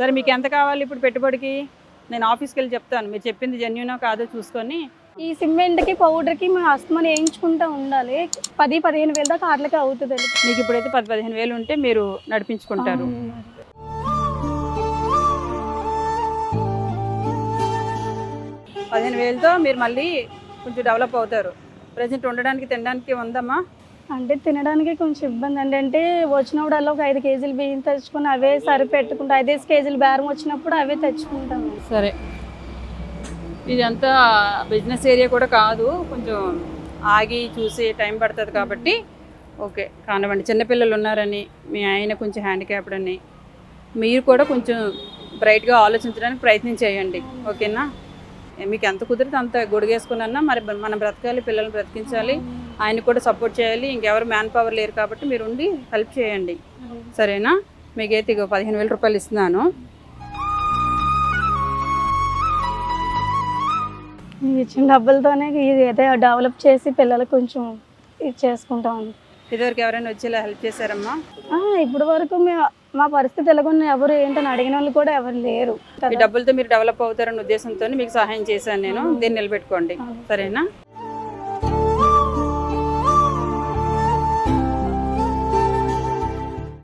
సరే మీకు ఎంత కావాలి ఇప్పుడు పెట్టుబడికి? నేను ఆఫీస్కి వెళ్ళి చెప్తాను, మీరు చెప్పింది జెన్యూనో కాదో చూసుకొని. ఈ సిమెంట్కి పౌడర్కి మేము అస్తమానం వేయించుకుంటూ ఉండాలి. 10-15 వేలు దాకా అట్లకే అవుతుంది. మీకు ఇప్పుడైతే 10-15 వేలు ఉంటే మీరు నడిపించుకుంటారు. 15 వేలతో మీరు మళ్ళీ కొంచెం డెవలప్ అవుతారు. ప్రజెంట్ ఉండడానికి తినడానికి ఉందమ్మా? అంటే తినడానికి కొంచెం ఇబ్బంది అండి. అంటే వచ్చినప్పుడల్లా ఒక 5 కేజీలు బియ్యం తెచ్చుకొని అవే సరిపెట్టుకుంటాం. 5 కేజీలు బేరం వచ్చినప్పుడు అవే తెచ్చుకుంటాం. సరే, ఇదంతా బిజినెస్ ఏరియా కూడా కాదు, కొంచెం ఆగి చూసి టైం పడుతుంది కాబట్టి ఓకే కానివ్వండి. చిన్నపిల్లలు ఉన్నారని, మీ ఆయన కొంచెం హ్యాండిక్యాప్డ్ అని, మీరు కూడా కొంచెం బ్రైట్గా ఆలోచించడానికి ప్రయత్నం చేయండి. ఓకేనా? మీకు ఎంత కుదిరితే అంత గొడుగేసుకున్నా మరి మనం బ్రతకాలి, పిల్లల్ని బ్రతికించాలి, ఆయన కూడా సపోర్ట్ చేయాలి. ఇంకెవరు మ్యాన్ పవర్ లేరు కాబట్టి మీరు ఉండి హెల్ప్ చేయండి. సరేనా? మీకైతే ఇక 15,000 రూపాయలు ఇస్తున్నాను. ఇచ్చిన డబ్బులతోనే ఇది ఏదో డెవలప్ చేసి పిల్లలకు కొంచెం ఇది చేసుకుంటాం. ఇదివరకు ఎవరైనా వచ్చేలా హెల్ప్ చేశారమ్మా? ఇప్పుడు వరకు మా పరిస్థితి ఎలాగొన్న ఎవరు ఏంటని అడిగిన వాళ్ళు కూడా ఎవరు లేరు. ఈ డబ్బులతో మీరు డెవలప్ అవుతారన్న ఉద్దేశంతో మీకు సహాయం చేశాను నేను. దీన్ని నిలబెట్టుకోండి. సరేనా?